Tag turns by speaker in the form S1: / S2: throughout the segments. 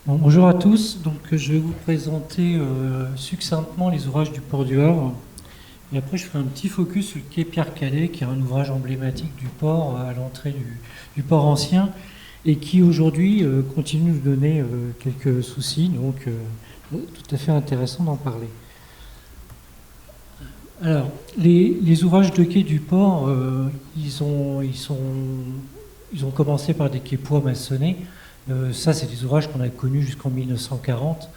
S1: Bon, bonjour à tous. Donc, je vais vous présenter succinctement les ouvrages du port du Havre. Et après, je ferai un petit focus sur le quai Pierre-Calais, qui est un ouvrage emblématique du port à l'entrée du port ancien et qui aujourd'hui continue de nous donner quelques soucis. Donc, tout à fait intéressant d'en parler. Alors, les ouvrages de quai du port, ils ont commencé par des quais poids maçonnés. Ça, c'est des ouvrages qu'on a connus jusqu'en 1940.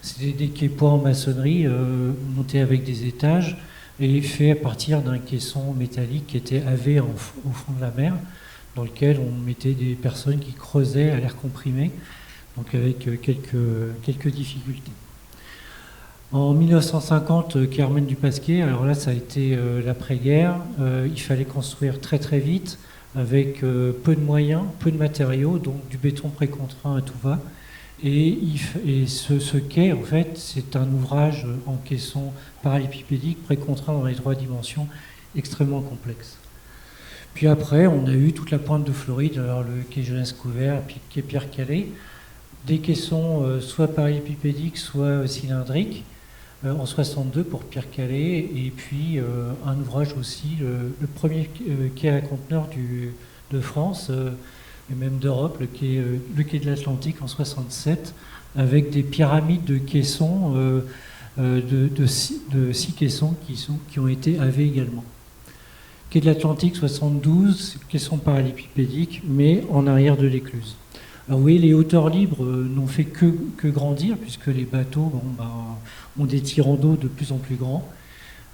S1: C'était des quais poids en maçonnerie, montés avec des étages et faits à partir d'un caisson métallique qui était avé au fond de la mer, dans lequel on mettait des personnes qui creusaient à l'air comprimé, donc avec quelques difficultés. En 1950, Carmen du Pasquier, alors là, ça a été l'après-guerre. Il fallait construire très très vite, avec peu de moyens, peu de matériaux, donc du béton précontraint à tout va. Et ce quai, en fait, c'est un ouvrage en caisson parallépipédique précontraint dans les 3 dimensions, extrêmement complexe. Puis après, on a eu toute la pointe de Floride, alors le quai Jeunesse-Couvert, puis le quai Pierre-Calais, des caissons soit parallépipédiques, soit cylindriques, en 62 pour Pierre-Calais, et puis un ouvrage aussi, le premier quai à conteneurs de France, et même d'Europe, le quai de l'Atlantique en 67, avec des pyramides de caissons, de 6 caissons qui ont été avés également. Quai de l'Atlantique 72, caissons parallépipédiques, mais en arrière de l'écluse. Alors oui, les hauteurs libres n'ont fait que grandir, puisque les bateaux ont des tirants d'eau de plus en plus grands.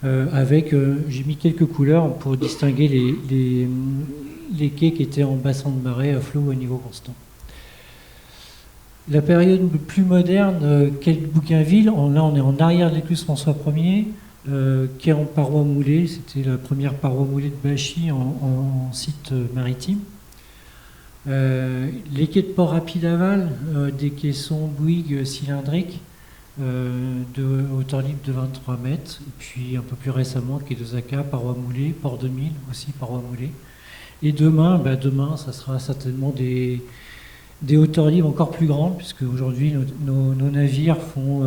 S1: J'ai mis quelques couleurs pour distinguer les quais qui étaient en bassin de marée à flot ou à niveau constant. La période plus moderne, quai de Bougainville, là on est en arrière de l'écluse François Ier, quai en paroi moulée, c'était la première paroi moulée de Bachy en site maritime. Les quais de port rapide aval, des caissons Bouygues cylindriques de hauteur libre de 23 mètres, et puis un peu plus récemment quai d'Osaka, paroi moulée, port 2000 aussi paroi moulée. Et demain, ça sera certainement des hauteurs libres encore plus grandes, puisque aujourd'hui nos navires font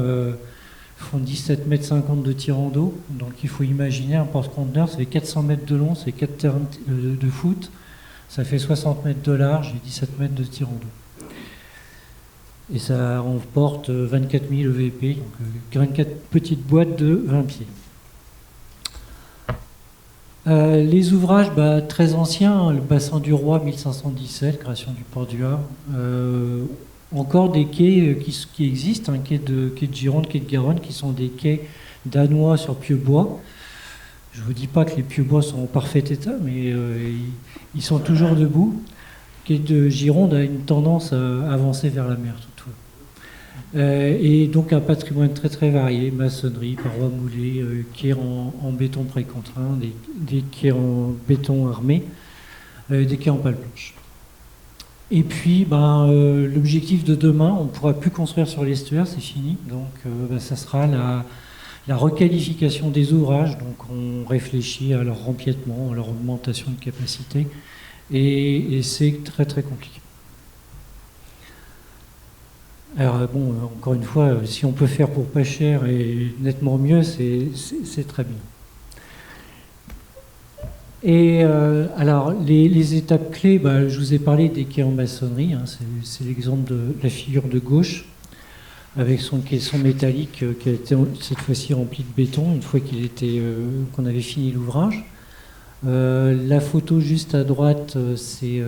S1: 17 mètres 50 de tirant d'eau, donc il faut imaginer un porte-conteneur, ça fait 400 mètres de long, c'est 4 terrains de foot. Ça fait 60 mètres de large et 17 mètres de tirant d'eau. Et ça emporte 24 000 EVP, donc 24 petites boîtes de 20 pieds. Les ouvrages très anciens, le bassin du Roi 1517, création du port du Havre. Encore des quais qui existent, quai de Gironde, quai de Garonne, qui sont des quais danois sur pieux-bois. Je ne vous dis pas que les pieux-bois sont en parfait état, mais ils sont toujours debout. Le quai de Gironde a une tendance à avancer vers la mer, toutefois. Et donc un patrimoine très très varié, maçonnerie, parois moulées, quais en béton précontraint, des quais en béton armé, des quais en pale blanche. Et puis, l'objectif de demain, on ne pourra plus construire sur l'estuaire, c'est fini. Donc, ça sera la requalification des ouvrages, donc on réfléchit à leur rempiètement, à leur augmentation de capacité, et c'est très très compliqué. Alors encore une fois, si on peut faire pour pas cher et nettement mieux, c'est très bien. Et alors les étapes clés, je vous ai parlé des quais en maçonnerie, c'est l'exemple de la figure de gauche, avec son caisson métallique qui a été cette fois-ci rempli de béton, une fois qu'on avait fini l'ouvrage. La photo juste à droite, c'est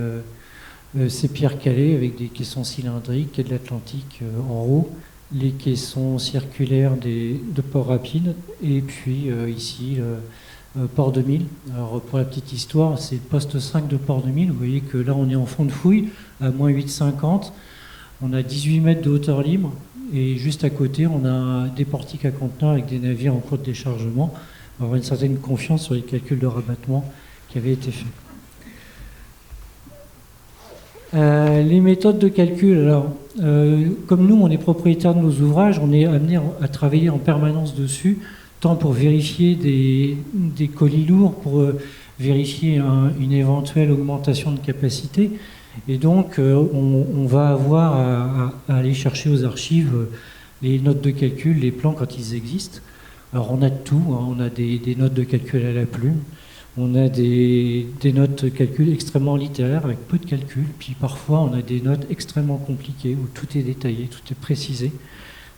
S1: Pierre-Calais avec des caissons cylindriques, quai de l'Atlantique en haut, les caissons circulaires de port rapide, et puis ici, port 2000. Alors pour la petite histoire, c'est le poste 5 de port 2000. Vous voyez que là, on est en fond de fouille, à moins 8,50. On a 18 mètres de hauteur libre. Et juste à côté, on a des portiques à conteneurs avec des navires en cours de déchargement. On va avoir une certaine confiance sur les calculs de rabattement qui avaient été faits. Les méthodes de calcul. Alors, comme nous, on est propriétaire de nos ouvrages, on est amené à travailler en permanence dessus, tant pour vérifier des colis lourds, pour vérifier une éventuelle augmentation de capacité, Et donc, on va avoir à aller chercher aux archives les notes de calcul, les plans quand ils existent. Alors, on a de tout, hein. On a des notes de calcul à la plume, on a des notes de calcul extrêmement littéraires avec peu de calcul, puis parfois on a des notes extrêmement compliquées où tout est détaillé, tout est précisé.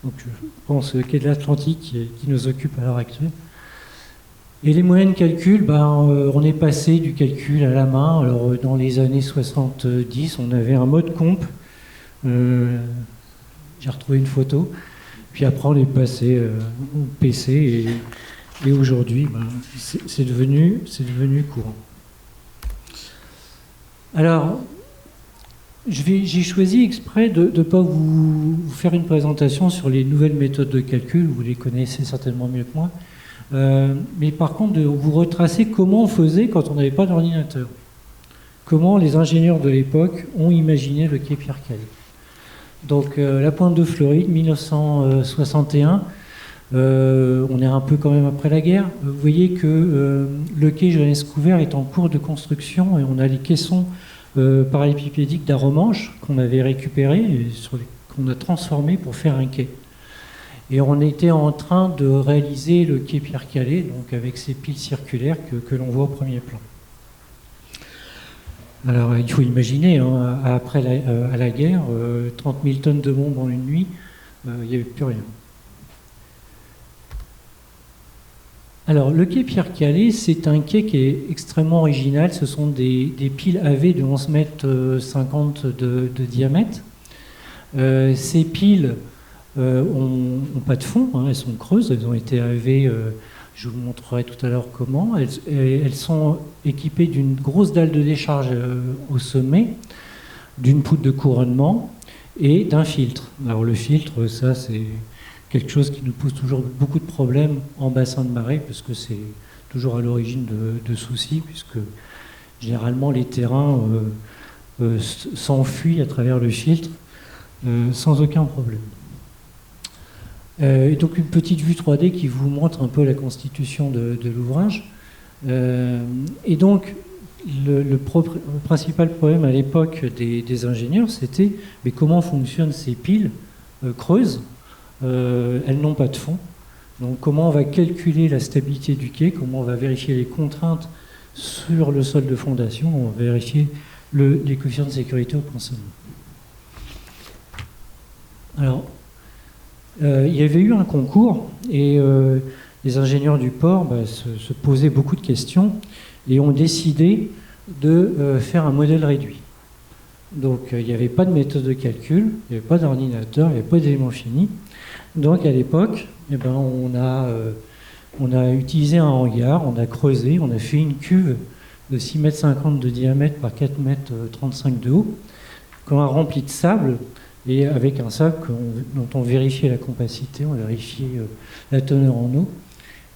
S1: Donc, je pense qu'est de l'Atlantique qui nous occupe à l'heure actuelle. Et les moyens de calcul, on est passé du calcul à la main. Alors, dans les années 70, on avait un mode comp. J'ai retrouvé une photo. Puis après, on est passé au PC. Et aujourd'hui, c'est devenu courant. Alors, j'ai choisi exprès de ne pas vous faire une présentation sur les nouvelles méthodes de calcul. Vous les connaissez certainement mieux que moi. Mais par contre, de vous retracer comment on faisait quand on n'avait pas d'ordinateur. Comment les ingénieurs de l'époque ont imaginé le quai Pierre-Calais. Donc, la Pointe de Floride, 1961, on est un peu quand même après la guerre. Vous voyez que le quai Johannes Couvert est en cours de construction et on a les caissons parallépipédiques d'Arromanches qu'on avait récupérés et qu'on a transformés pour faire un quai. Et on était en train de réaliser le quai Pierre-Calais, donc avec ces piles circulaires que l'on voit au premier plan. Alors, il faut imaginer, hein, à la guerre, 30 000 tonnes de bombes en une nuit, il n'y avait plus rien. Alors, le quai Pierre-Calais, c'est un quai qui est extrêmement original. Ce sont des piles AV de 11,50 mètres de diamètre. Ces piles n'ont pas de fond, hein, elles sont creuses, elles ont été AV, je vous montrerai tout à l'heure comment. Elles sont équipées d'une grosse dalle de décharge au sommet, d'une poutre de couronnement et d'un filtre. Alors le filtre, ça c'est quelque chose qui nous pose toujours beaucoup de problèmes en bassin de marée, parce que c'est toujours à l'origine de soucis, puisque généralement les terrains s'enfuient à travers le filtre sans aucun problème. Et donc une petite vue 3D qui vous montre un peu la constitution de l'ouvrage. Et donc le principal problème à l'époque des ingénieurs, c'était mais comment fonctionnent ces piles creuses. Elles n'ont pas de fond. Donc comment on va calculer la stabilité du quai, comment on va vérifier les contraintes sur le sol de fondation, on va vérifier les coefficients de sécurité au point sommet. Alors, il y avait eu un concours et les ingénieurs du port se posaient beaucoup de questions et ont décidé de faire un modèle réduit. Donc il n'y avait pas de méthode de calcul, il n'y avait pas d'ordinateur, il n'y avait pas d'éléments finis. Donc à l'époque, on a utilisé un hangar, on a creusé, on a fait une cuve de 6,50 m de diamètre par 4,35 m de haut, qu'on a rempli de sable. Et avec un sable dont on vérifiait la compacité, on vérifiait la teneur en eau.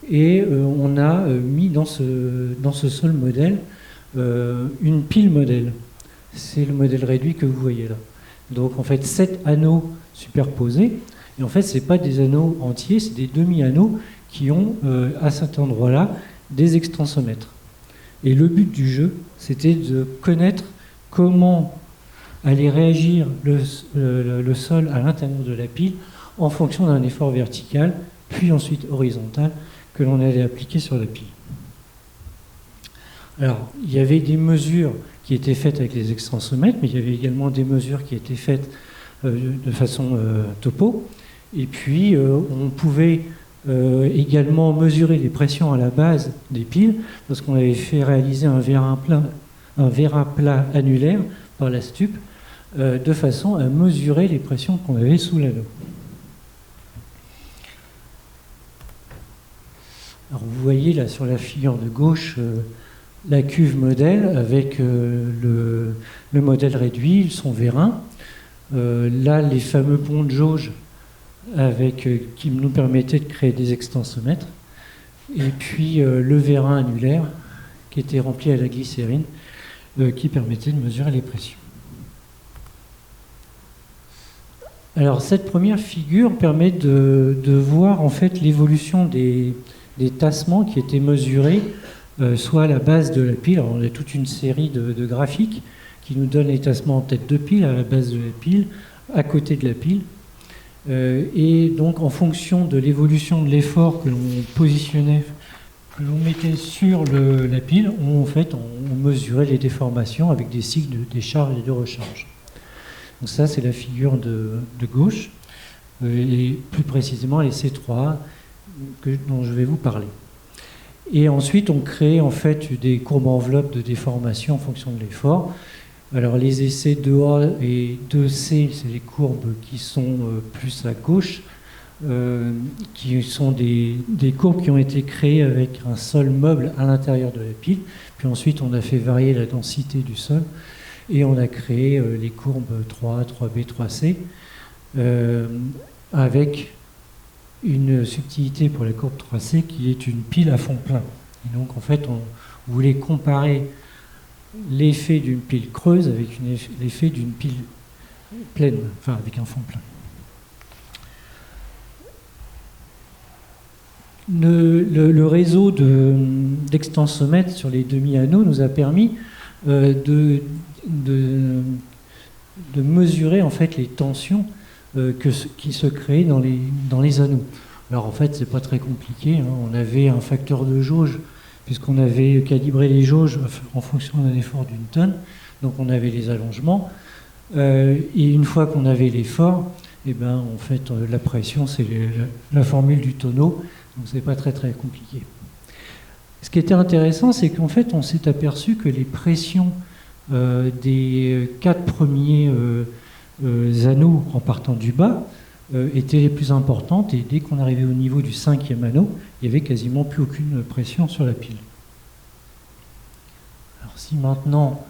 S1: Et on a mis dans ce seul modèle une pile modèle. C'est le modèle réduit que vous voyez là. Donc en fait, 7 anneaux superposés. Et en fait, ce n'est pas des anneaux entiers, c'est des demi-anneaux qui ont à cet endroit-là des extensomètres. Et le but du jeu, c'était de connaître comment allait réagir le sol à l'intérieur de la pile en fonction d'un effort vertical, puis ensuite horizontal, que l'on allait appliquer sur la pile. Alors, il y avait des mesures qui étaient faites avec les extensomètres, mais il y avait également des mesures qui étaient faites de façon topo. Et puis, on pouvait également mesurer les pressions à la base des piles, parce qu'on avait fait réaliser un vérin plat annulaire par la stup, de façon à mesurer les pressions qu'on avait sous l'anneau. Alors vous voyez là sur la figure de gauche la cuve modèle avec le modèle réduit, son vérin. Là les fameux ponts de jauge qui nous permettaient de créer des extensomètres. Et puis le vérin annulaire qui était rempli à la glycérine qui permettait de mesurer les pressions. Alors cette première figure permet de voir en fait l'évolution des tassements qui étaient mesurés soit à la base de la pile. Alors, on a toute une série de graphiques qui nous donne les tassements en tête de pile, à la base de la pile, à côté de la pile. Et donc, en fonction de l'évolution de l'effort que l'on positionnait, que l'on mettait sur la pile, en fait, on mesurait les déformations avec des cycles de décharge et de recharge. Donc ça, c'est la figure de gauche, et plus précisément les C3A dont je vais vous parler. Et ensuite, on crée en fait des courbes enveloppes de déformation en fonction de l'effort. Alors les essais 2A et 2C, c'est les courbes qui sont plus à gauche, qui sont des courbes qui ont été créées avec un sol meuble à l'intérieur de la pile. Puis ensuite, on a fait varier la densité du sol et on a créé les courbes 3A, 3B, 3C avec une subtilité pour la courbe 3C qui est une pile à fond plein. Et donc en fait, on voulait comparer l'effet d'une pile creuse avec l'effet d'une pile pleine, enfin avec un fond plein. Le réseau d'extensomètres sur les demi-anneaux nous a permis de mesurer en fait les tensions qui se créaient dans les anneaux. Alors en fait, c'est pas très compliqué, hein. On avait un facteur de jauge puisqu'on avait calibré les jauges en fonction d'un effort d'une tonne. Donc on avait les allongements. Et une fois qu'on avait l'effort, eh ben, en fait, la pression, c'est la formule du tonneau. Donc c'est pas très très compliqué. Ce qui était intéressant, c'est qu'en fait, on s'est aperçu que les pressions des 4 premiers anneaux en partant du bas étaient les plus importantes, et dès qu'on arrivait au niveau du 5e anneau, il n'y avait quasiment plus aucune pression sur la pile. Alors si maintenant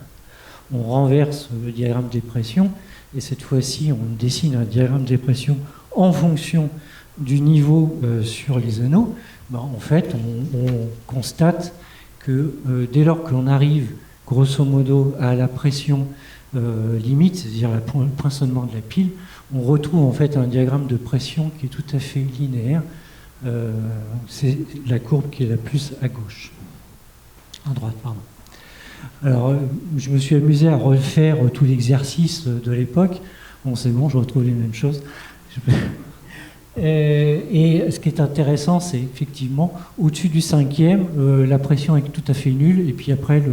S1: on renverse le diagramme des pressions, et cette fois-ci on dessine un diagramme des pressions en fonction du niveau sur les anneaux, ben, en fait on constate que dès lors que l'on arrive grosso modo à la pression limite, c'est-à-dire le poinçonnement de la pile, on retrouve en fait un diagramme de pression qui est tout à fait linéaire. C'est la courbe qui est la plus à gauche. À droite, pardon. Alors, je me suis amusé à refaire tout l'exercice de l'époque. Bon, c'est bon, je retrouve les mêmes choses. Et ce qui est intéressant, c'est effectivement, au-dessus du 5e, la pression est tout à fait nulle. Et puis après,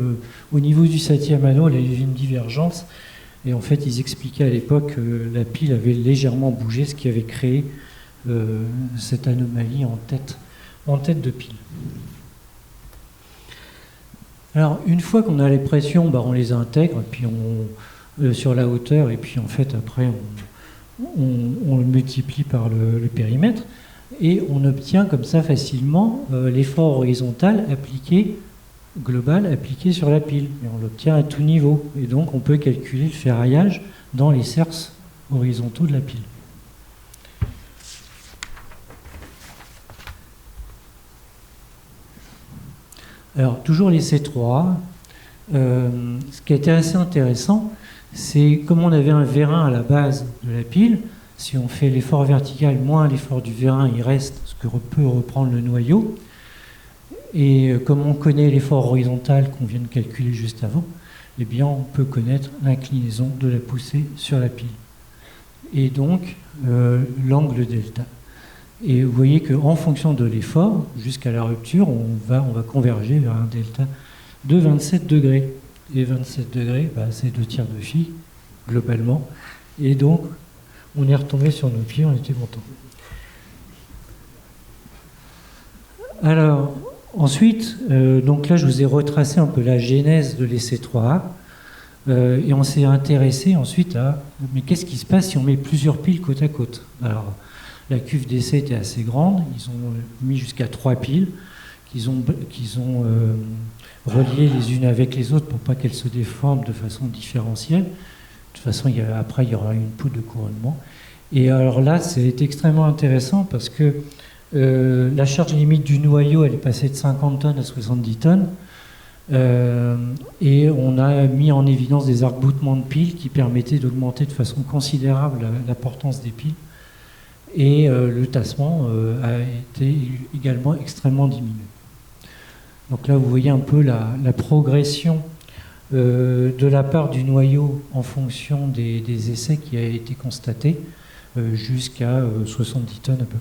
S1: au niveau du 7e anneau, il y avait une divergence. Et en fait, ils expliquaient à l'époque que la pile avait légèrement bougé, ce qui avait créé cette anomalie en tête de pile. Alors, une fois qu'on a les pressions, bah, on les intègre, puis sur la hauteur, et puis en fait, après, on le multiplie par le périmètre, et on obtient comme ça facilement l'effort horizontal global appliqué sur la pile. Et on l'obtient à tout niveau. Et donc, on peut calculer le ferraillage dans les cerces horizontaux de la pile. Alors, toujours les C3A, ce qui a été assez intéressant, c'est comme on avait un vérin à la base de la pile, si on fait l'effort vertical moins l'effort du vérin, il reste ce que peut reprendre le noyau. Et comme on connaît l'effort horizontal qu'on vient de calculer juste avant, eh bien on peut connaître l'inclinaison de la poussée sur la pile. Et donc l'angle delta. Et vous voyez qu'en fonction de l'effort, jusqu'à la rupture, on va converger vers un delta de 27 degrés. Et 27 degrés, bah, c'est 2 tiers de phi, globalement. Et donc, on est retombé sur nos pieds, on était contents. Alors, ensuite, donc là, je vous ai retracé un peu la genèse de l'essai 3A. Et on s'est intéressé ensuite à mais qu'est-ce qui se passe si on met plusieurs piles côte à côte. Alors, la cuve d'essai était assez grande, ils ont mis jusqu'à 3 piles qu'ils ont reliées les unes avec les autres pour pas qu'elles se déforment de façon différentielle. De toute façon, après, il y aura une poutre de couronnement. Et alors là, c'est extrêmement intéressant parce que la charge limite du noyau, elle est passée de 50 tonnes à 70 tonnes. Et on a mis en évidence des arc-boutements de piles qui permettaient d'augmenter de façon considérable la portance des piles. Et le tassement a été également extrêmement diminué. Donc là, vous voyez un peu la progression de la part du noyau en fonction des essais qui a été constatés, jusqu'à 70 tonnes à peu près.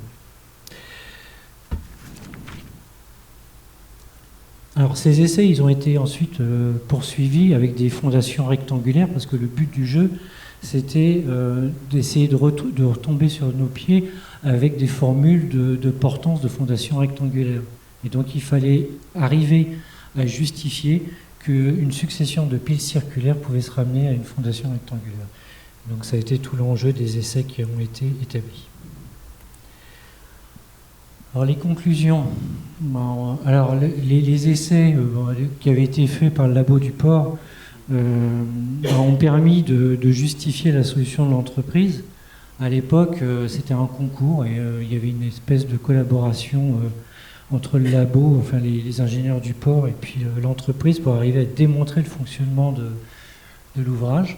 S1: Alors ces essais, ils ont été ensuite poursuivis avec des fondations rectangulaires, parce que le but du jeu, c'était d'essayer de retomber sur nos pieds avec des formules de portance de fondation rectangulaire. Et donc il fallait arriver à justifier qu'une succession de piles circulaires pouvait se ramener à une fondation rectangulaire. Donc ça a été tout l'enjeu des essais qui ont été établis. Alors les conclusions. Alors les essais qui avaient été faits par le labo du port ont permis de justifier la solution de l'entreprise. À l'époque, c'était un concours et il y avait une espèce de collaboration entre le labo, enfin les ingénieurs du port et puis l'entreprise pour arriver à démontrer le fonctionnement de l'ouvrage.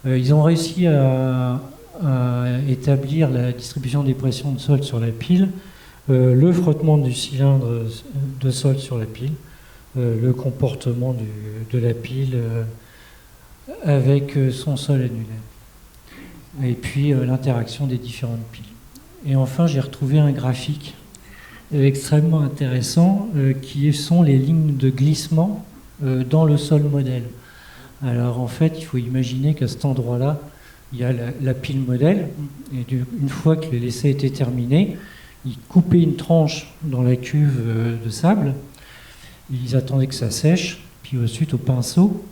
S1: Ils ont réussi à établir la distribution des pressions de solde sur la pile, le frottement du cylindre de solde sur la pile, le comportement de la pile avec son sol annulaire, et puis l'interaction des différentes piles. Et enfin, j'ai retrouvé un graphique extrêmement intéressant qui sont les lignes de glissement dans le sol modèle. Alors en fait, il faut imaginer qu'à cet endroit-là, il y a la pile modèle, et une fois que l'essai était terminé, ils coupaient une tranche dans la cuve de sable, ils attendaient que ça sèche, puis ensuite au pinceau,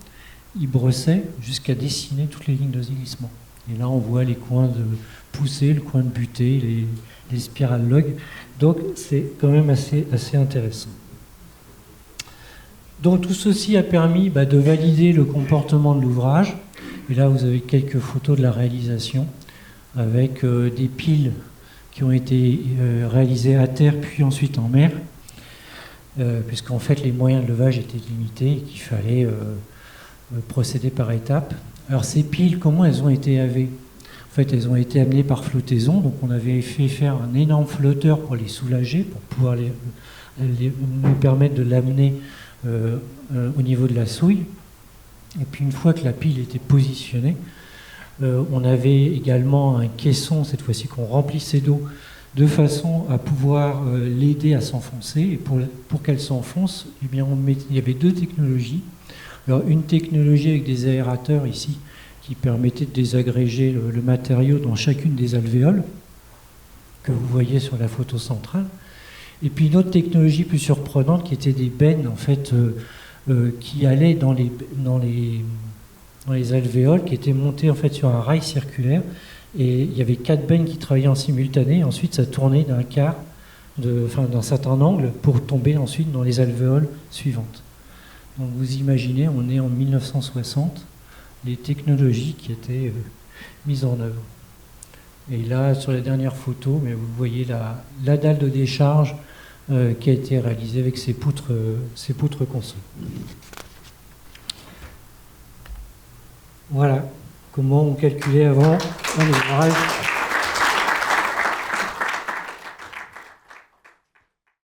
S1: ils brossaient jusqu'à dessiner toutes les lignes de glissement. Et là, on voit les coins de poussée, le coin de butée, les spirales log. Donc c'est quand même assez intéressant. Donc tout ceci a permis de valider le comportement de l'ouvrage. Et là, vous avez quelques photos de la réalisation avec des piles qui ont été réalisées à terre puis ensuite en mer, puisqu'en fait les moyens de levage étaient limités et qu'il fallait procéder par étapes. Alors ces piles, comment elles ont été avées ? En fait, elles ont été amenées par flottaison, donc on avait fait faire un énorme flotteur pour les soulager, pour pouvoir nous permettre de l'amener au niveau de la souille. Et puis une fois que la pile était positionnée, on avait également un caisson, cette fois-ci qu'on remplissait d'eau, de façon à pouvoir l'aider à s'enfoncer. Et pour qu'elle s'enfonce, eh bien, il y avait deux technologies. Alors une technologie avec des aérateurs ici, qui permettait de désagréger le matériau dans chacune des alvéoles, que vous voyez sur la photo centrale. Et puis une autre technologie plus surprenante qui était des bennes en fait, qui allaient dans les alvéoles, qui étaient montées en fait, sur un rail circulaire. Et il y avait 4 bennes qui travaillaient en simultané. Et ensuite, ça tournait d'un certain angle pour tomber ensuite dans les alvéoles suivantes. Donc vous imaginez, on est en 1960, les technologies qui étaient mises en œuvre. Et là, sur la dernière photo, mais vous voyez la dalle de décharge qui a été réalisée avec ces poutres consoles. Voilà comment on calculait avant un ouvrage.